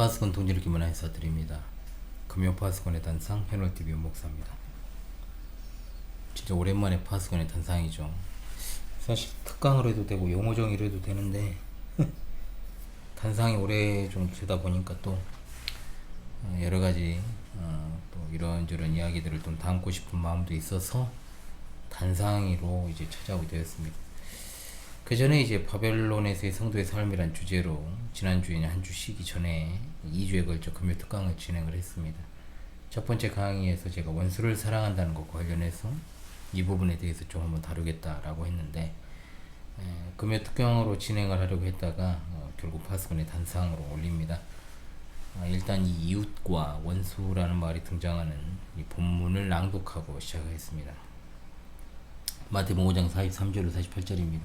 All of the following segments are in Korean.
파수꾼 동지를 기문하 인사드립니다. 금요 파수꾼의 단상 해놀TV 목사입니다. 진짜 오랜만에 파수꾼의 단상이죠. 사실 특강으로 해도 되고 용어정의로 해도 되는데 단상이 오래 좀 되다 보니까 또 여러가지 또 이런저런 이야기들을 좀 담고 싶은 마음도 있어서 단상으로 이제 찾아오게 되었습니다. 그 전에 이제 바벨론에서의 성도의 삶이란 주제로 지난주에 한 주 쉬기 전에 2주에 걸쳐 금요 특강을 진행을 했습니다. 첫 번째 강의에서 제가 원수를 사랑한다는 것과 관련해서 이 부분에 대해서 좀 한번 다루겠다라고 했는데 금요 특강으로 진행을 하려고 했다가 결국 파수꾼의 단상으로 올립니다. 일단 이 이웃과 원수라는 말이 등장하는 이 본문을 낭독하고 시작하겠습니다. 마태복음 5장 43절로 48절입니다.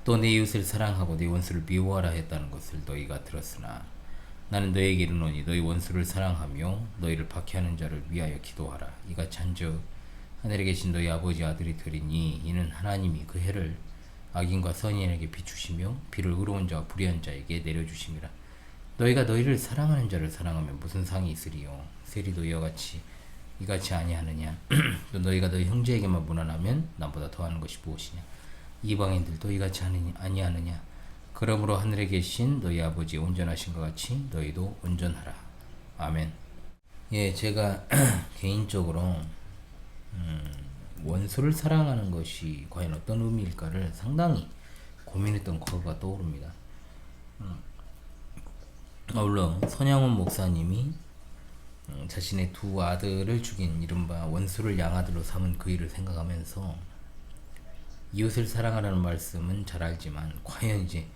또 내 이웃을 사랑하고 내 원수를 미워하라 했다는 것을 너희가 들었으나 나는 너희에게 이르노니 너희 원수를 사랑하며 너희를 박해하는 자를 위하여 기도하라. 이같이 한즉 하늘에 계신 너희 아버지 아들이 되리니 이는 하나님이 그 해를 악인과 선인에게 비추시며 비를 의로운 자와 불의한 자에게 내려주심이라. 너희가 너희를 사랑하는 자를 사랑하면 무슨 상이 있으리요? 세리도 이와 같이 이같이 아니하느냐? 또 너희가 너희 형제에게만 무난하면 남보다 더하는 것이 무엇이냐? 이방인들도 이같이 아니하느냐? 그러므로 하늘에 계신 너희 아버지 온전하신 것 같이 너희도 온전하라. 아멘. 예, 제가 개인적으로 원수를 사랑하는 것이 과연 어떤 의미일까를 상당히 고민했던 과거가 떠오릅니다. 물론 선양원 목사님이 자신의 두 아들을 죽인 이른바 원수를 양아들로 삼은 그 일을 생각하면서 이웃을 사랑하라는 말씀은 잘 알지만 과연 이제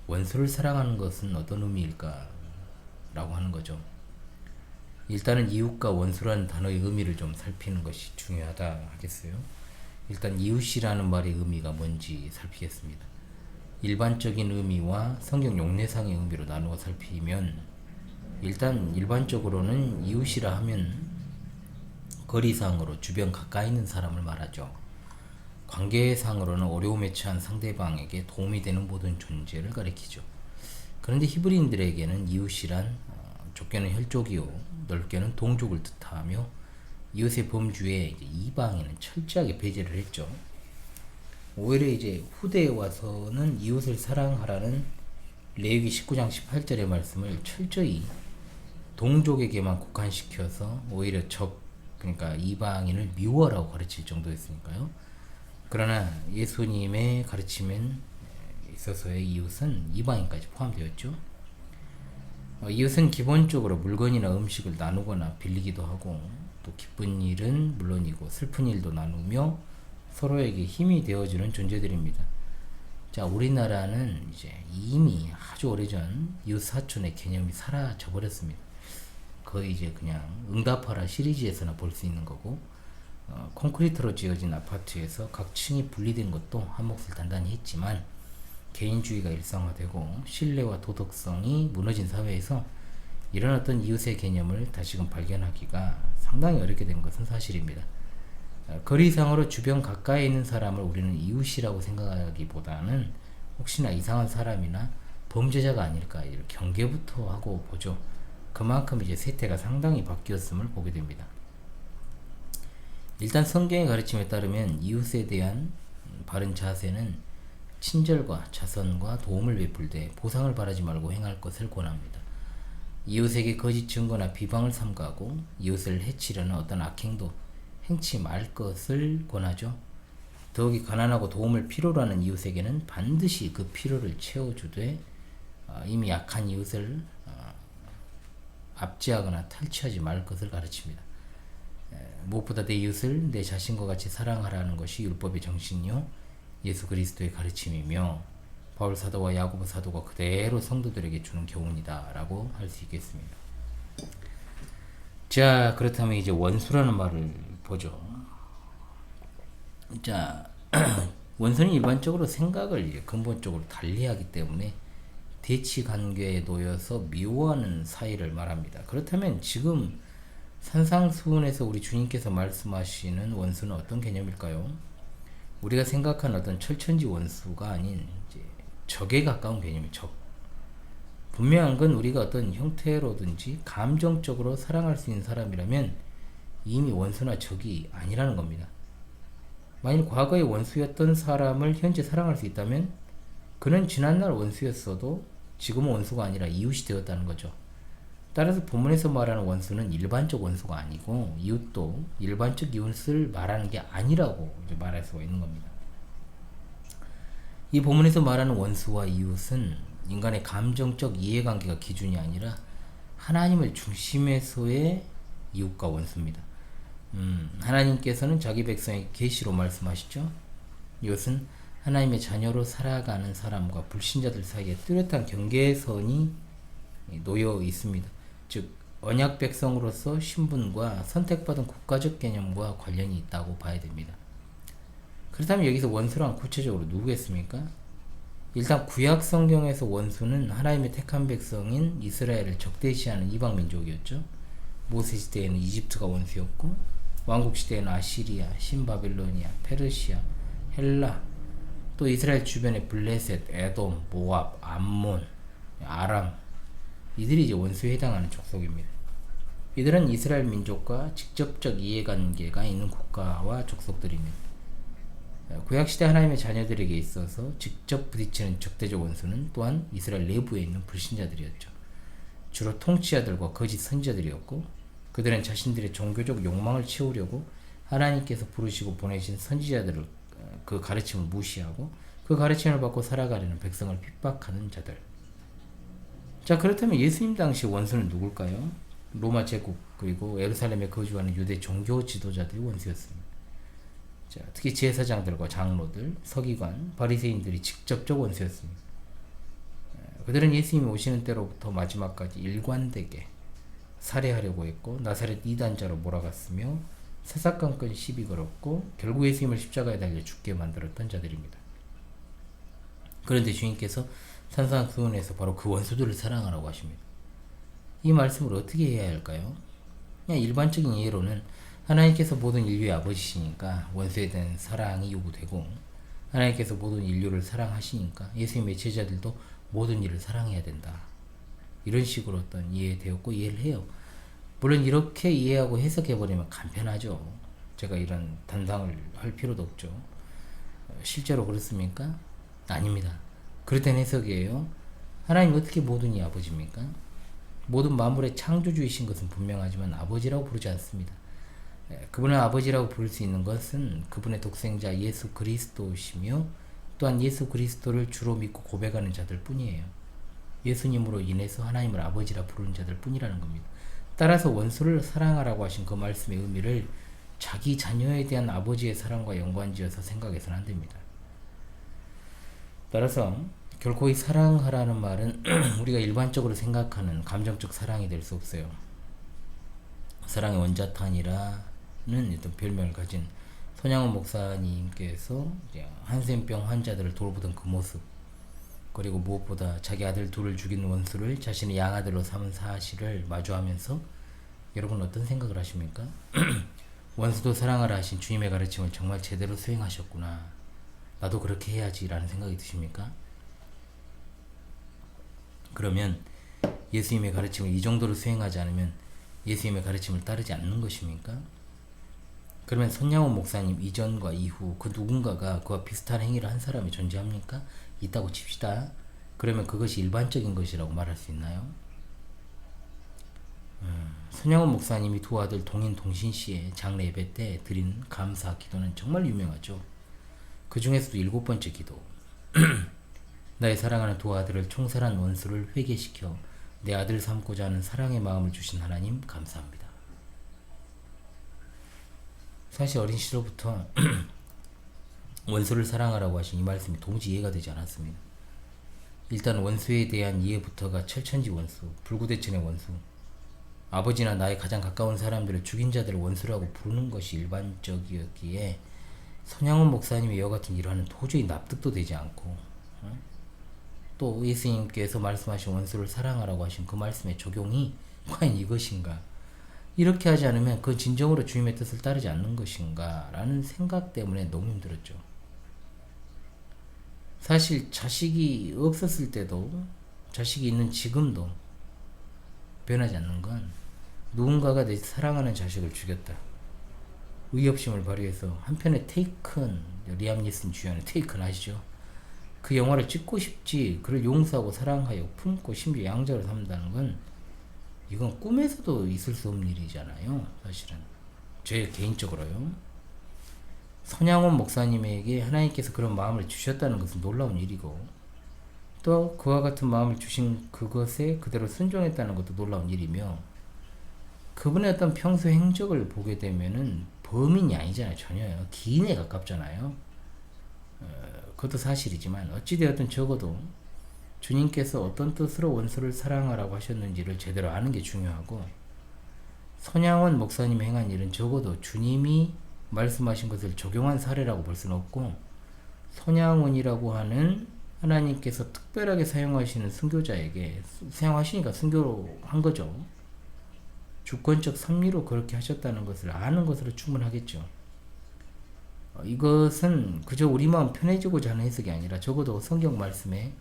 원수를 사랑하는 것은 어떤 의미일까 라고 하는 거죠. 일단은 이웃과 원수라는 단어의 의미를 좀 살피는 것이 중요하다 하겠어요. 일단 이웃이라는 말의 의미가 뭔지 살피겠습니다. 일반적인 의미와 성경 용례상의 의미로 나누어 살피면 일단 일반적으로는 이웃이라 하면 거리상으로 주변 가까이 있는 사람을 말하죠. 관계상으로는 어려움에 처한 상대방에게 도움이 되는 모든 존재를 가리키죠. 그런데 히브리인들에게는 이웃이란 좁게는 혈족이요 넓게는 동족을 뜻하며 이웃의 범주에 이방인은 철저하게 배제를 했죠. 오히려 이제 후대에 와서는 이웃을 사랑하라는 레위기 19장 18절의 말씀을 철저히 동족에게만 국한시켜서 오히려 그러니까 이방인을 미워하라고 가르칠 정도였으니까요. 그러나 예수님의 가르침에 있어서의 이웃은 이방인까지 포함되었죠. 이웃은 기본적으로 물건이나 음식을 나누거나 빌리기도 하고 또 기쁜 일은 물론이고 슬픈 일도 나누며 서로에게 힘이 되어주는 존재들입니다. 자, 우리나라는 이제 이미 아주 오래전 이웃 사촌의 개념이 사라져 버렸습니다. 거의 이제 그냥 응답하라 시리즈에서나 볼 수 있는 거고 콘크리트로 지어진 아파트에서 각 층이 분리된 것도 한 몫을 단단히 했지만 개인주의가 일상화되고 신뢰와 도덕성이 무너진 사회에서 이런 어떤 이웃의 개념을 다시금 발견하기가 상당히 어렵게 된 것은 사실입니다. 거리상으로 주변 가까이 있는 사람을 우리는 이웃이라고 생각하기보다는 혹시나 이상한 사람이나 범죄자가 아닐까 이런 경계부터 하고 보죠. 그만큼 이제 세태가 상당히 바뀌었음을 보게 됩니다. 일단 성경의 가르침에 따르면 이웃에 대한 바른 자세는 친절과 자선과 도움을 베풀 때 보상을 바라지 말고 행할 것을 권합니다. 이웃에게 거짓 증거나 비방을 삼가하고 이웃을 해치려는 어떤 악행도 행치 말 것을 권하죠. 더욱이 가난하고 도움을 필요로 하는 이웃에게는 반드시 그 필요를 채워주되 이미 약한 이웃을 압제하거나 탈취하지 말 것을 가르칩니다. 무엇보다 내 이웃을 내 자신과 같이 사랑하라는 것이 율법의 정신이요 예수 그리스도의 가르침이며 바울 사도와 야고보 사도가 그대로 성도들에게 주는 교훈이다 라고 할 수 있겠습니다. 자, 그렇다면 이제 원수라는 말을 보죠. 자, 원수는 일반적으로 생각을 이제 근본적으로 달리하기 때문에 대치 관계에 놓여서 미워하는 사이를 말합니다. 그렇다면 지금 산상수훈에서 우리 주님께서 말씀하시는 원수는 어떤 개념일까요? 우리가 생각하는 어떤 철천지 원수가 아닌 이제 적에 가까운 개념이 적. 분명한 건 우리가 어떤 형태로든지 감정적으로 사랑할 수 있는 사람이라면 이미 원수나 적이 아니라는 겁니다. 만일 과거의 원수였던 사람을 현재 사랑할 수 있다면 그는 지난날 원수였어도 지금은 원수가 아니라 이웃이 되었다는 거죠. 따라서 본문에서 말하는 원수는 일반적 원수가 아니고 이웃도 일반적 이웃을 말하는 게 아니라고 이제 말할 수가 있는 겁니다. 이 본문에서 말하는 원수와 이웃은 인간의 감정적 이해관계가 기준이 아니라 하나님을 중심에서의 이웃과 원수입니다. 하나님께서는 자기 백성에게 계시로 말씀하시죠. 이것은 하나님의 자녀로 살아가는 사람과 불신자들 사이에 뚜렷한 경계선이 놓여 있습니다. 즉 언약 백성으로서 신분과 선택받은 국가적 개념과 관련이 있다고 봐야 됩니다. 그렇다면 여기서 원수란 구체적으로 누구겠습니까? 일단 구약 성경에서 원수는 하나님의 택한 백성인 이스라엘을 적대시하는 이방 민족이었죠. 모세 시대에는 이집트가 원수였고 왕국 시대에는 아시리아, 신바빌로니아, 페르시아, 헬라, 또 이스라엘 주변의 블레셋, 에돔, 모압, 암몬, 아람, 이들이 이제 원수에 해당하는 족속입니다. 이들은 이스라엘 민족과 직접적 이해관계가 있는 국가와 족속들입니다. 구약시대 하나님의 자녀들에게 있어서 직접 부딪히는 적대적 원수는 또한 이스라엘 내부에 있는 불신자들이었죠. 주로 통치자들과 거짓 선지자들이었고 그들은 자신들의 종교적 욕망을 채우려고 하나님께서 부르시고 보내신 선지자들을 그 가르침을 무시하고 그 가르침을 받고 살아가려는 백성을 핍박하는 자들. 자, 그렇다면 예수님 당시 원수는 누굴까요? 로마 제국 그리고 예루살렘에 거주하는 유대 종교 지도자들이 원수였습니다. 자, 특히 제사장들과 장로들, 서기관, 바리새인들이 직접적 원수였습니다. 그들은 예수님이 오시는 때로부터 마지막까지 일관되게 살해하려고 했고 나사렛 이단자로 몰아갔으며 사사건건 시비 걸었고 결국 예수님을 십자가에 달려 죽게 만들었던 자들입니다. 그런데 주님께서 산상수훈에서 바로 그 원수들을 사랑하라고 하십니다. 이 말씀을 어떻게 해야 할까요? 그냥 일반적인 이해로는 하나님께서 모든 인류의 아버지시니까 원수에 대한 사랑이 요구되고 하나님께서 모든 인류를 사랑하시니까 예수님의 제자들도 모든 일을 사랑해야 된다. 이런 식으로 어떤 이해되었고 이해를 해요. 물론 이렇게 이해하고 해석해버리면 간편하죠. 제가 이런 단상을 할 필요도 없죠. 실제로 그렇습니까? 아닙니다. 그렇다는 해석이에요. 하나님 어떻게 모든 이 아버지입니까? 모든 만물의 창조주이신 것은 분명하지만 아버지라고 부르지 않습니다. 그분을 아버지라고 부를 수 있는 것은 그분의 독생자 예수 그리스도시며 또한 예수 그리스도를 주로 믿고 고백하는 자들 뿐이에요. 예수님으로 인해서 하나님을 아버지라 부르는 자들 뿐이라는 겁니다. 따라서 원수를 사랑하라고 하신 그 말씀의 의미를 자기 자녀에 대한 아버지의 사랑과 연관지어서 생각해서는 안 됩니다. 따라서 결코 이 사랑하라는 말은 우리가 일반적으로 생각하는 감정적 사랑이 될 수 없어요. 사랑의 원자탄이라는 어떤 별명을 가진 손양원 목사님께서 한센병 환자들을 돌보던 그 모습, 그리고 무엇보다 자기 아들 둘을 죽인 원수를 자신의 양아들로 삼은 사실을 마주하면서 여러분 어떤 생각을 하십니까? 원수도 사랑하라 하신 주님의 가르침을 정말 제대로 수행하셨구나. 나도 그렇게 해야지 라는 생각이 드십니까? 그러면 예수님의 가르침을 이 정도로 수행하지 않으면 예수님의 가르침을 따르지 않는 것입니까? 그러면 손양원 목사님 이전과 이후 그 누군가가 그와 비슷한 행위를 한 사람이 존재합니까? 있다고 칩시다. 그러면 그것이 일반적인 것이라고 말할 수 있나요? 손양원 목사님이 두 아들 동인 동신씨의 장례 예배 때 드린 감사 기도는 정말 유명하죠. 그 중에서도 7번째 기도. 나의 사랑하는 두 아들을 총살한 원수를 회개시켜 내 아들 삼고자 하는 사랑의 마음을 주신 하나님 감사합니다. 사실 어린 시절부터 원수를 사랑하라고 하신 이 말씀이 도무지 이해가 되지 않았습니다. 일단 원수에 대한 이해부터가 철천지 원수, 불구대천의 원수, 아버지나 나의 가장 가까운 사람들을 죽인 자들을 원수라고 부르는 것이 일반적이었기에 손양원 목사님의 이와 같은 일화는 도저히 납득도 되지 않고 또 예수님께서 말씀하신 원수를 사랑하라고 하신 그 말씀의 적용이 과연 이것인가? 이렇게 하지 않으면 그 진정으로 주님의 뜻을 따르지 않는 것인가? 라는 생각 때문에 너무 힘들었죠. 사실 자식이 없었을 때도 자식이 있는 지금도 변하지 않는 건 누군가가 내 사랑하는 자식을 죽였다. 의협심을 발휘해서 한편의 테이큰, 리암 니슨 주연의 테이큰 아시죠? 그 영화를 찍고 싶지, 그를 용서하고 사랑하여 품고 심지어 양자로 삼는다는 건 이건 꿈에서도 있을 수 없는 일이잖아요. 사실은 제 개인적으로요. 선양원 목사님에게 하나님께서 그런 마음을 주셨다는 것은 놀라운 일이고, 또 그와 같은 마음을 주신 그것에 그대로 순종했다는 것도 놀라운 일이며, 그분의 어떤 평소 행적을 보게 되면은 범인이 아니잖아요. 전혀요. 기인에 가깝잖아요. 그것도 사실이지만 어찌되었든 적어도 주님께서 어떤 뜻으로 원수를 사랑하라고 하셨는지를 제대로 아는 게 중요하고, 선양원 목사님 행한 일은 적어도 주님이 말씀하신 것을 적용한 사례라고 볼 수는 없고, 선양원이라고 하는 하나님께서 특별하게 사용하시는 순교자에게 사용하시니까 순교한 거죠. 주권적 섭리로 그렇게 하셨다는 것을 아는 것으로 충분하겠죠. 이것은 그저 우리 마음 편해지고자 하는 해석이 아니라 적어도 성경 말씀의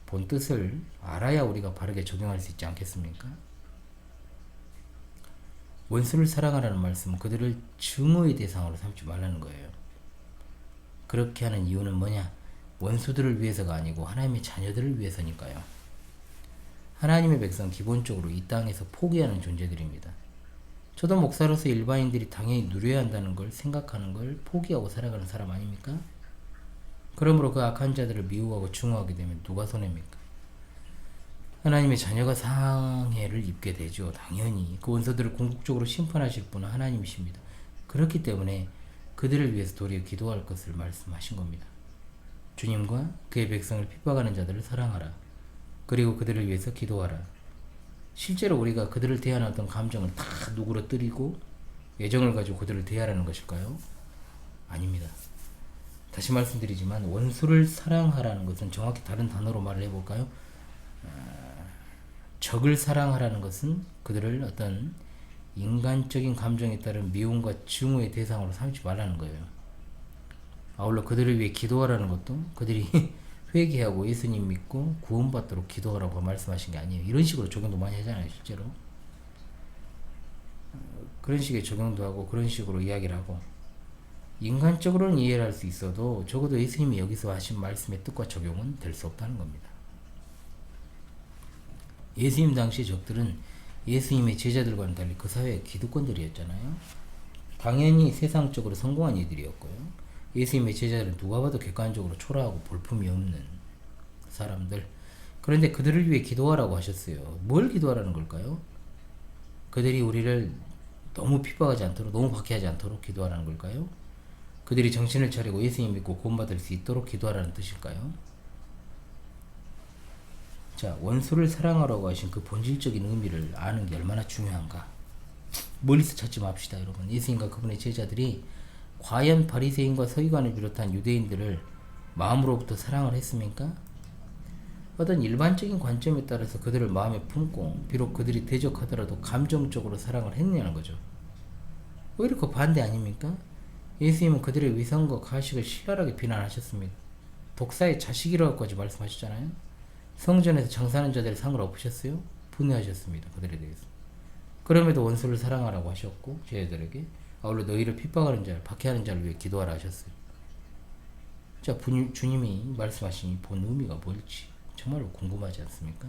본 뜻을 알아야 우리가 바르게 적용할 수 있지 않겠습니까? 원수를 사랑하라는 말씀은 그들을 증오의 대상으로 삼지 말라는 거예요. 그렇게 하는 이유는 뭐냐? 원수들을 위해서가 아니고 하나님의 자녀들을 위해서니까요. 하나님의 백성 기본적으로 이 땅에서 포기하는 존재들입니다. 저도 목사로서 일반인들이 당연히 누려야 한다는 걸 생각하는 걸 포기하고 살아가는 사람 아닙니까? 그러므로 그 악한 자들을 미워하고 증오하게 되면 누가 손해입니까? 하나님의 자녀가 상해를 입게 되죠. 당연히 그 원수들을 궁극적으로 심판하실 분은 하나님이십니다. 그렇기 때문에 그들을 위해서 도리어 기도할 것을 말씀하신 겁니다. 주님과 그의 백성을 핍박하는 자들을 사랑하라. 그리고 그들을 위해서 기도하라. 실제로 우리가 그들을 대하는 어떤 감정을 다 누그러뜨리고 애정을 가지고 그들을 대하라는 것일까요? 아닙니다. 다시 말씀드리지만 원수를 사랑하라는 것은 정확히 다른 단어로 말을 해볼까요? 적을 사랑하라는 것은 그들을 어떤 인간적인 감정에 따른 미움과 증오의 대상으로 삼지 말라는 거예요. 아울러 그들을 위해 기도하라는 것도 그들이 회개하고 예수님 믿고 구원받도록 기도하라고 말씀하신 게 아니에요. 이런 식으로 적용도 많이 하잖아요. 실제로 그런 식의 적용도 하고 그런 식으로 이야기를 하고, 인간적으로는 이해를 할 수 있어도 적어도 예수님이 여기서 하신 말씀의 뜻과 적용은 될 수 없다는 겁니다. 예수님 당시 적들은 예수님의 제자들과는 달리 그 사회의 기득권들이었잖아요. 당연히 세상적으로 성공한 이들이었고요. 예수님의 제자들은 누가 봐도 객관적으로 초라하고 볼품이 없는 사람들. 그런데 그들을 위해 기도하라고 하셨어요. 뭘 기도하라는 걸까요? 그들이 우리를 너무 핍박하지 않도록, 너무 박해하지 않도록 기도하라는 걸까요? 그들이 정신을 차리고 예수님 믿고 구원받을 수 있도록 기도하라는 뜻일까요? 자, 원수를 사랑하라고 하신 그 본질적인 의미를 아는 게 얼마나 중요한가. 멀리서 찾지 맙시다, 여러분. 예수님과 그분의 제자들이 과연 바리새인과 서기관을 비롯한 유대인들을 마음으로부터 사랑을 했습니까? 어떤 일반적인 관점에 따라서 그들을 마음에 품고 비록 그들이 대적하더라도 감정적으로 사랑을 했느냐는 거죠. 오히려 그 반대 아닙니까? 예수님은 그들의 위선과 가식을 시원하게 비난하셨습니다. 독사의 자식이라고까지 말씀하셨잖아요. 성전에서 장사하는 자들의 상을 엎으셨어요. 분해하셨습니다. 그들에 대해서. 그럼에도 원수를 사랑하라고 하셨고 제자들에게 아울러 너희를 핍박하는 자, 박해하는 자를 위해 기도하라 하셨어요. 자, 주님이 말씀하신 이 본 의미가 뭘지 정말로 궁금하지 않습니까?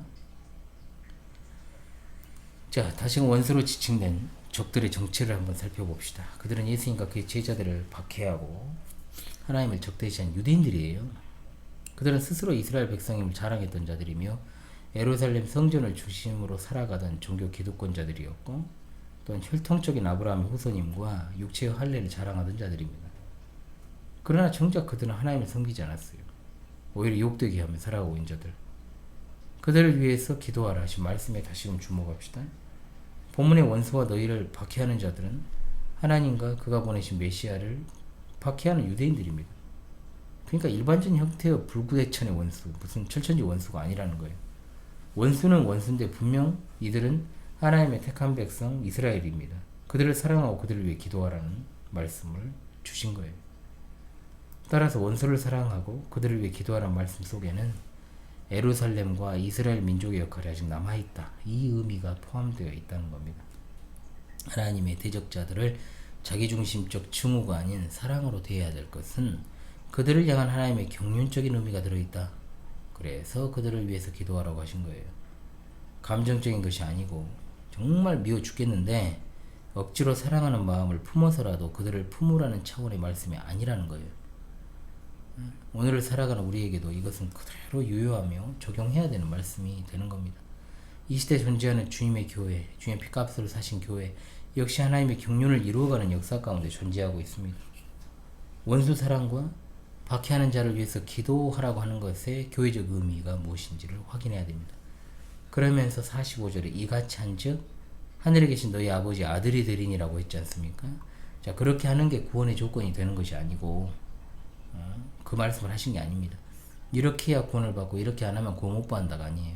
자, 다시금 원수로 지칭된 적들의 정체를 한번 살펴봅시다. 그들은 예수님과 그의 제자들을 박해하고 하나님을 적대시한 유대인들이에요. 그들은 스스로 이스라엘 백성임을 자랑했던 자들이며 예루살렘 성전을 중심으로 살아가던 종교 기득권자들이었고, 또한 혈통적인 아브라함의 후손임과 육체의 할례를 자랑하던 자들입니다. 그러나 정작 그들은 하나님을 섬기지 않았어요. 오히려 욕되게 하며 살아가고 있는 자들. 그들을 위해서 기도하라 하신 말씀에 다시금 주목합시다. 본문의 원수와 너희를 박해하는 자들은 하나님과 그가 보내신 메시아를 박해하는 유대인들입니다. 그러니까 일반적인 형태의 불구대천의 원수, 무슨 철천지 원수가 아니라는 거예요. 원수는 원수인데 분명 이들은 하나님의 택한 백성 이스라엘입니다. 그들을 사랑하고 그들을 위해 기도하라는 말씀을 주신 거예요. 따라서 원수를 사랑하고 그들을 위해 기도하라는 말씀 속에는 예루살렘과 이스라엘 민족의 역할이 아직 남아있다. 이 의미가 포함되어 있다는 겁니다. 하나님의 대적자들을 자기중심적 증오가 아닌 사랑으로 대해야 될 것은 그들을 향한 하나님의 경륜적인 의미가 들어있다. 그래서 그들을 위해서 기도하라고 하신 거예요. 감정적인 것이 아니고 정말 미워 죽겠는데 억지로 사랑하는 마음을 품어서라도 그들을 품으라는 차원의 말씀이 아니라는 거예요. 오늘을 살아가는 우리에게도 이것은 그대로 유효하며 적용해야 되는 말씀이 되는 겁니다. 이 시대에 존재하는 주님의 교회, 주님의 피값으로 사신 교회 역시 하나님의 경륜을 이루어가는 역사 가운데 존재하고 있습니다. 원수 사랑과 박해하는 자를 위해서 기도하라고 하는 것의 교회적 의미가 무엇인지를 확인해야 됩니다. 그러면서 45절에 이같이 한즉 하늘에 계신 너희 아버지 아들이 되리니라고 했지 않습니까? 자, 그렇게 하는 게 구원의 조건이 되는 것이 아니고 그 말씀을 하신 게 아닙니다. 이렇게 해야 구원을 받고 이렇게 안 하면 구원 못 받는다가 아니에요.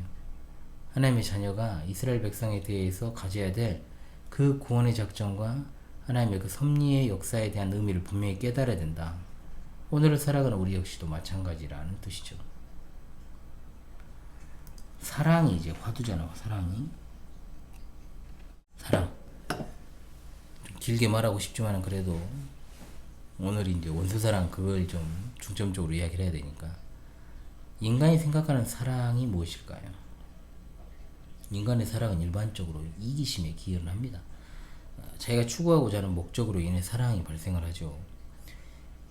하나님의 자녀가 이스라엘 백성에 대해서 가져야 될 그 구원의 작전과 하나님의 그 섭리의 역사에 대한 의미를 분명히 깨달아야 된다. 오늘을 살아가는 우리 역시도 마찬가지라는 뜻이죠. 사랑이 이제 화두잖아. 사랑이 사랑 좀 길게 말하고 싶지만 그래도 오늘 이제 원수사랑 그걸 좀 중점적으로 이야기를 해야 되니까 인간이 생각하는 사랑이 무엇일까요? 인간의 사랑은 일반적으로 이기심에 기여를 합니다. 자기가 추구하고자 하는 목적으로 인해 사랑이 발생을 하죠.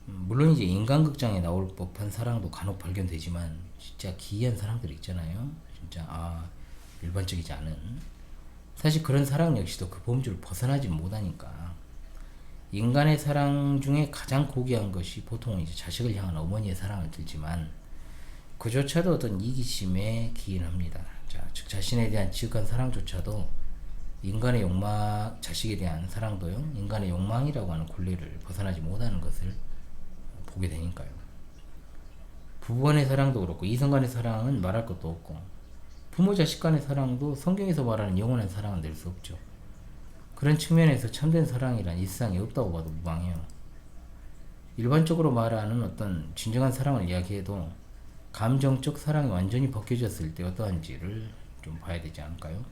물론 이제 인간극장에 나올 법한 사랑도 간혹 발견되지만 진짜 기이한 사랑들이 있잖아요. 진짜 일반적이지 않은 사실 그런 사랑 역시도 그 범주를 벗어나지 못하니까 인간의 사랑 중에 가장 고귀한 것이 보통은 이제 자식을 향한 어머니의 사랑을 들지만 그조차도 어떤 이기심에 기인합니다. 자, 즉 자신에 대한 지극한 사랑조차도 인간의 욕망, 자식에 대한 사랑도요, 인간의 욕망이라고 하는 굴레를 벗어나지 못하는 것을 보게 되니까요. 부부 간의 사랑도 그렇고 이성 간의 사랑은 말할 것도 없고 부모 자식 간의 사랑도 성경에서 말하는 영원한 사랑은 될 수 없죠. 그런 측면에서 참된 사랑이란 이 세상에 없다고 봐도 무방해요. 일반적으로 말하는 어떤 진정한 사랑을 이야기해도 감정적 사랑이 완전히 벗겨졌을 때 어떠한지를 좀 봐야 되지 않을까요?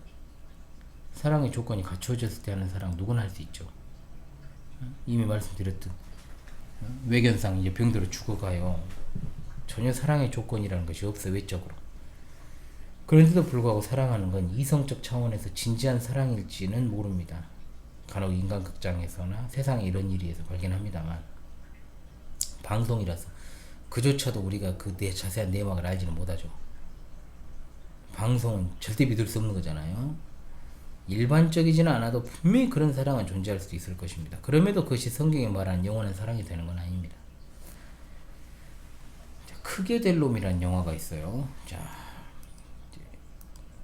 사랑의 조건이 갖추어졌을 때 하는 사랑 누구나 할 수 있죠. 이미 말씀드렸듯 외견상 이제 병들어 죽어가요. 전혀 사랑의 조건이라는 것이 없어 외적으로. 그런데도 불구하고 사랑하는 건 이성적 차원에서 진지한 사랑일지는 모릅니다. 간혹 인간극장에서나 세상에 이런 일에서 발견합니다만 방송이라서 그조차도 우리가 그 자세한 내막을 알지는 못하죠. 방송은 절대 믿을 수 없는 거잖아요. 일반적이지는 않아도 분명히 그런 사랑은 존재할 수도 있을 것입니다. 그럼에도 그것이 성경에 말하는 영원한 사랑이 되는 건 아닙니다. 자, 크게 될 놈이라는 영화가 있어요. 자,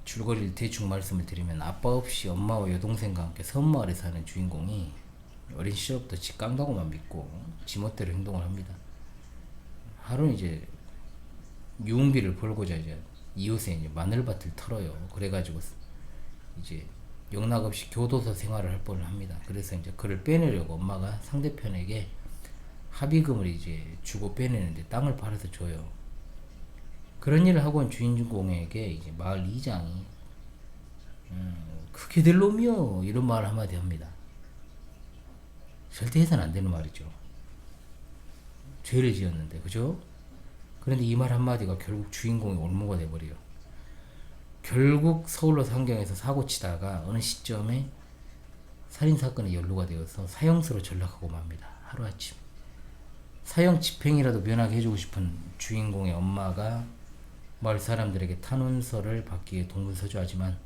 줄거리를 대충 말씀을 드리면 아빠 없이 엄마와 여동생과 함께 섬마을에 사는 주인공이 어린 시절부터 지 깡다고만 믿고 지멋대로 행동을 합니다. 하루는 이제 유흥비를 벌고자 이제 이웃에 이제 마늘밭을 털어요. 그래가지고 이제 영락없이 교도소 생활을 할 뻔을 합니다. 그래서 이제 그를 빼내려고 엄마가 상대편에게 합의금을 이제 주고 빼내는데 땅을 팔아서 줘요. 그런 일을 하고 온 주인공에게 이제 마을 이장이 그게 될 놈이요 이런 말을 한마디 합니다. 절대 해서는 안 되는 말이죠. 죄를 지었는데 그죠? 그런데 이 말 한마디가 결국 주인공이 올무가 돼버려요. 결국 서울로 상경해서 사고치다가 어느 시점에 살인사건에 연루가 되어서 사형수로 전락하고 맙니다. 하루아침. 사형 집행이라도 면하게 해주고 싶은 주인공의 엄마가 마을 사람들에게 탄원서를 받기 위해 동분서주하지만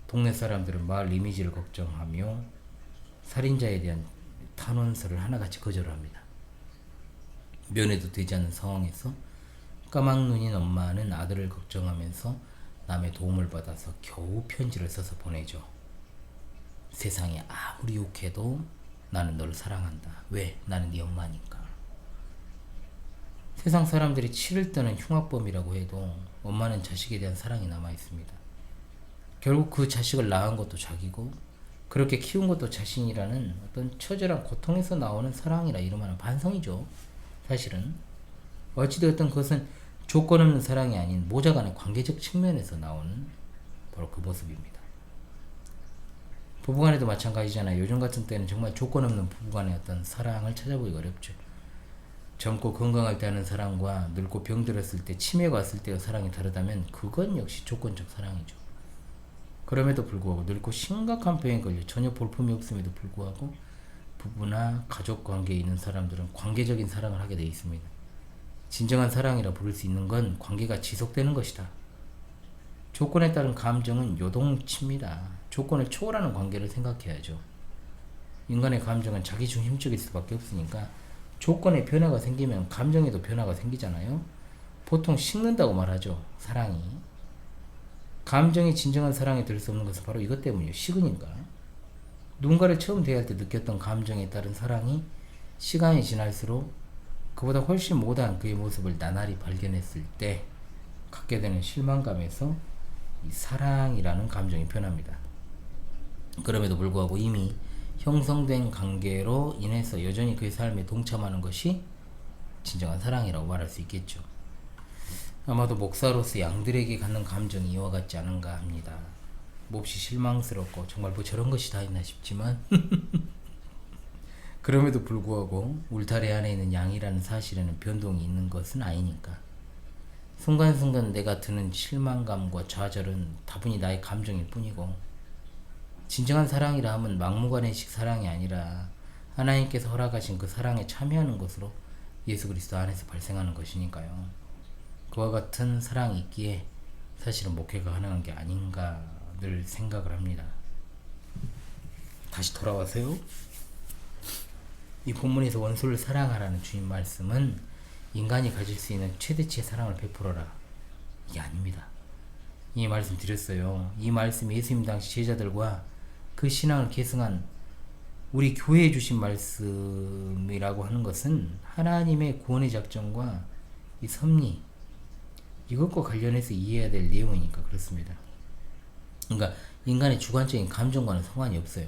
동네 사람들은 마을 이미지를 걱정하며 살인자에 대한 탄원서를 하나같이 거절합니다. 면회도 되지 않는 상황에서 까막눈인 엄마는 아들을 걱정하면서 남의 도움을 받아서 겨우 편지를 써서 보내죠. 세상이 아무리 욕해도 나는 너를 사랑한다. 왜? 나는 네 엄마니까. 세상 사람들이 치를 떠는 흉악범이라고 해도 엄마는 자식에 대한 사랑이 남아있습니다. 결국 그 자식을 낳은 것도 자기고 그렇게 키운 것도 자신이라는 어떤 처절한 고통에서 나오는 사랑이라 이름하는 반성이죠. 사실은 어찌되었든 그것은 조건 없는 사랑이 아닌 모자간의 관계적 측면에서 나오는 바로 그 모습입니다. 부부간에도 마찬가지잖아요. 요즘 같은 때는 정말 조건 없는 부부간의 어떤 사랑을 찾아보기 어렵죠. 젊고 건강할 때 하는 사랑과 늙고 병들었을 때, 치매가 왔을 때의 사랑이 다르다면 그건 역시 조건적 사랑이죠. 그럼에도 불구하고 늙고 심각한 병에 걸려 전혀 볼품이 없음에도 불구하고 부부나 가족 관계에 있는 사람들은 관계적인 사랑을 하게 되어 있습니다. 진정한 사랑이라 부를 수 있는 건 관계가 지속되는 것이다. 조건에 따른 감정은 요동칩니다. 조건을 초월하는 관계를 생각해야죠. 인간의 감정은 자기중심적일 수밖에 없으니까 조건에 변화가 생기면 감정에도 변화가 생기잖아요. 보통 식는다고 말하죠. 사랑이. 감정이 진정한 사랑이 될 수 없는 것은 바로 이것 때문이에요. 식으니까. 누군가를 처음 대할 때 느꼈던 감정에 따른 사랑이 시간이 지날수록 그보다 훨씬 못한 그의 모습을 나날이 발견했을 때 갖게 되는 실망감에서 이 사랑이라는 감정이 변합니다. 그럼에도 불구하고 이미 형성된 관계로 인해서 여전히 그의 삶에 동참하는 것이 진정한 사랑이라고 말할 수 있겠죠. 아마도 목사로서 양들에게 갖는 감정이 이와 같지 않은가 합니다. 몹시 실망스럽고 정말 뭐 저런 것이 다 있나 싶지만 그럼에도 불구하고 울타리 안에 있는 양이라는 사실에는 변동이 있는 것은 아니니까 순간순간 내가 드는 실망감과 좌절은 다분히 나의 감정일 뿐이고 진정한 사랑이라 하면 막무가내식 사랑이 아니라 하나님께서 허락하신 그 사랑에 참여하는 것으로 예수 그리스도 안에서 발생하는 것이니까요. 그와 같은 사랑이 있기에 사실은 목회가 가능한 게 아닌가 늘 생각을 합니다. 다시 돌아와서요. 이 본문에서 원수를 사랑하라는 주님 말씀은 인간이 가질 수 있는 최대치의 사랑을 베풀어라 이게 아닙니다. 이 말씀 드렸어요. 이 말씀 예수님 당시 제자들과 그 신앙을 계승한 우리 교회에 주신 말씀이라고 하는 것은 하나님의 구원의 작정과 이 섭리 이것과 관련해서 이해해야 될 내용이니까 그렇습니다. 그러니까 인간의 주관적인 감정과는 상관이 없어요.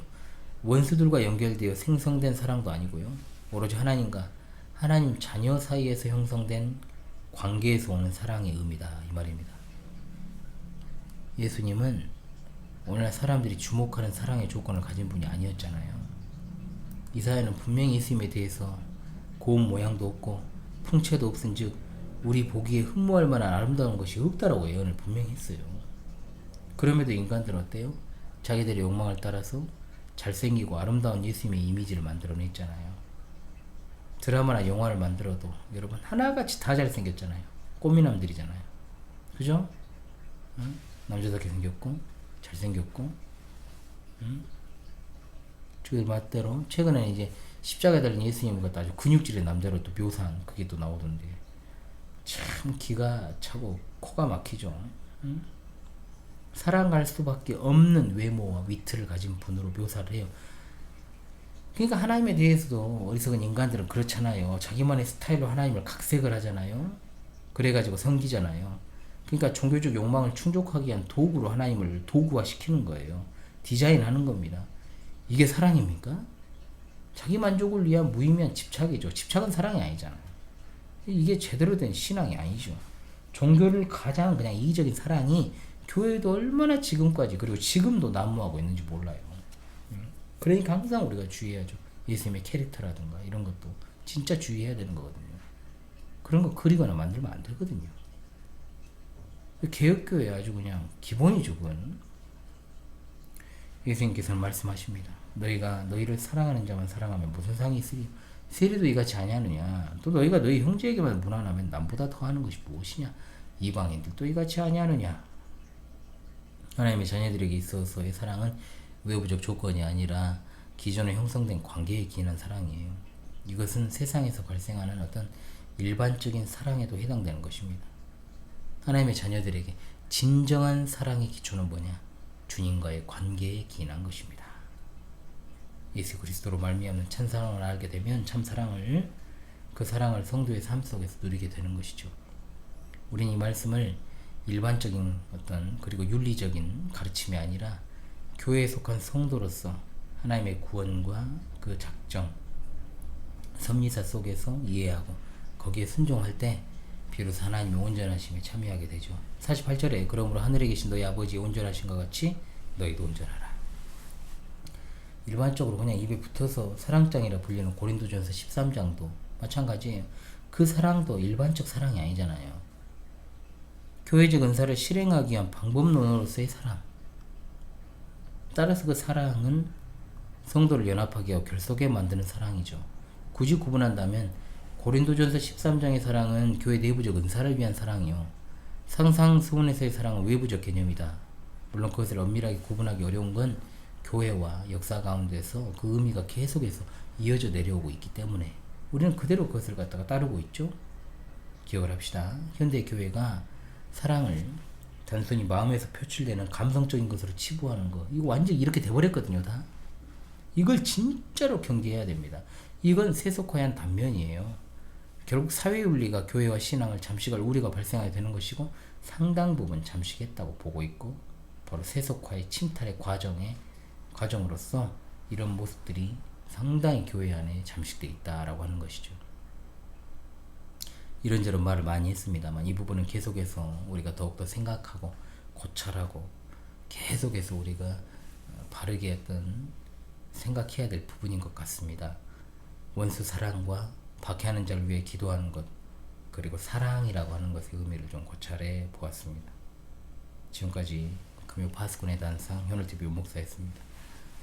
원수들과 연결되어 생성된 사랑도 아니고요. 오로지 하나님과 하나님 자녀 사이에서 형성된 관계에서 오는 사랑의 의미다 이 말입니다. 예수님은 오늘날 사람들이 주목하는 사랑의 조건을 가진 분이 아니었잖아요. 이사야는 분명히 예수님에 대해서 고운 모양도 없고 풍채도 없은즉 우리 보기에 흠모할 만한 아름다운 것이 없다라고 예언을 분명히 했어요. 그럼에도 인간들은 어때요? 자기들의 욕망을 따라서 잘생기고 아름다운 예수님의 이미지를 만들어냈잖아요. 드라마나 영화를 만들어도 여러분 하나같이 다 잘생겼잖아요. 꽃미남들이잖아요. 그죠? 응? 남자답게 생겼고 잘생겼고 그 맛대로 최근에 이제 십자가에 달린 예수님 같은 아주 근육질의 남자로 또 묘사한 그게 또 나오던데 참 기가 차고 코가 막히죠. 응? 사랑할 수밖에 없는 외모와 위트를 가진 분으로 묘사를 해요. 그러니까 하나님에 대해서도 어리석은 인간들은 그렇잖아요. 자기만의 스타일로 하나님을 각색을 하잖아요. 그래가지고 섬기잖아요. 그러니까 종교적 욕망을 충족하기 위한 도구로 하나님을 도구화 시키는 거예요. 디자인하는 겁니다. 이게 사랑입니까? 자기 만족을 위한 무의미한 집착이죠. 집착은 사랑이 아니잖아요. 이게 제대로 된 신앙이 아니죠. 종교를 가장 그냥 이기적인 사랑이 교회도 얼마나 지금까지 그리고 지금도 난무하고 있는지 몰라요. 그러니까 항상 우리가 주의해야죠. 예수님의 캐릭터라든가 이런 것도 진짜 주의해야 되는 거거든요. 그런 거 그리거나 만들면 안 되거든요. 개혁교회 아주 그냥 기본이죠. 그건 예수님께서는 말씀하십니다. 너희가 너희를 사랑하는 자만 사랑하면 무슨 상이 있으리? 세리도 이같이 아니하느냐? 또 너희가 너희 형제에게만 무난하면 남보다 더하는 것이 무엇이냐? 이방인들도 이같이 아니하느냐? 하나님의 자녀들에게 있어서의 사랑은 외부적 조건이 아니라 기존에 형성된 관계에 기인한 사랑이에요. 이것은 세상에서 발생하는 어떤 일반적인 사랑에도 해당되는 것입니다. 하나님의 자녀들에게 진정한 사랑의 기초는 뭐냐? 주님과의 관계에 기인한 것입니다. 예수 그리스도로 말미암는 참사랑을 알게 되면 참사랑을 그 사랑을 성도의 삶 속에서 누리게 되는 것이죠. 우리는 이 말씀을 일반적인 어떤 그리고 윤리적인 가르침이 아니라 교회에 속한 성도로서 하나님의 구원과 그 작정 섭리사 속에서 이해하고 거기에 순종할 때 비로소 하나님의 온전하심에 참여하게 되죠. 48절에 그러므로 하늘에 계신 너희 아버지 온전하신 것 같이 너희도 온전하라. 일반적으로 그냥 입에 붙어서 사랑장이라 불리는 고린도전서 13장도 마찬가지예요. 그 사랑도 일반적 사랑이 아니잖아요. 교회적 은사를 실행하기 위한 방법론으로서의 사랑. 따라서 그 사랑은 성도를 연합하게 하고 결속에 만드는 사랑이죠. 굳이 구분한다면 고린도전서 13장의 사랑은 교회 내부적 은사를 위한 사랑이요. 상상수훈에서의 사랑은 외부적 개념이다. 물론 그것을 엄밀하게 구분하기 어려운 건 교회와 역사 가운데서 그 의미가 계속해서 이어져 내려오고 있기 때문에 우리는 그대로 그것을 갖다가 따르고 있죠. 기억을 합시다. 현대 교회가 사랑을 단순히 마음에서 표출되는 감성적인 것으로 치부하는 거, 이거 완전히 이렇게 돼버렸거든요. 다 이걸 진짜로 경계해야 됩니다. 이건 세속화의 단면이에요. 결국 사회윤리가 교회와 신앙을 잠시갈 우리가 발생하게 되는 것이고 상당 부분 잠시겠다고 보고 있고, 바로 세속화의 침탈의 과정으로서 이런 모습들이 상당히 교회 안에 잠식되어 있다라고 하는 것이죠. 이런저런 말을 많이 했습니다만 이 부분은 계속해서 우리가 더욱더 생각하고 고찰하고 계속해서 우리가 바르게 생각해야 될 부분인 것 같습니다. 원수 사랑과 박해하는 자를 위해 기도하는 것, 그리고 사랑이라고 하는 것의 의미를 좀 고찰해 보았습니다. 지금까지 금요 파수꾼의 단상 현울TV 윤목사였습니다.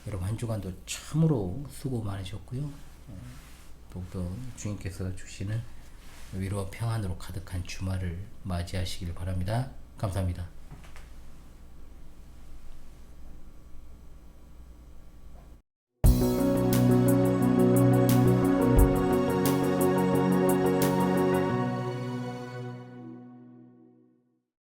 여러분 한 주간도 참으로 수고 많으셨고요. 더욱더 주님께서 주시는 위로와 평안으로 가득한 주말을 맞이하시길 바랍니다. 감사합니다.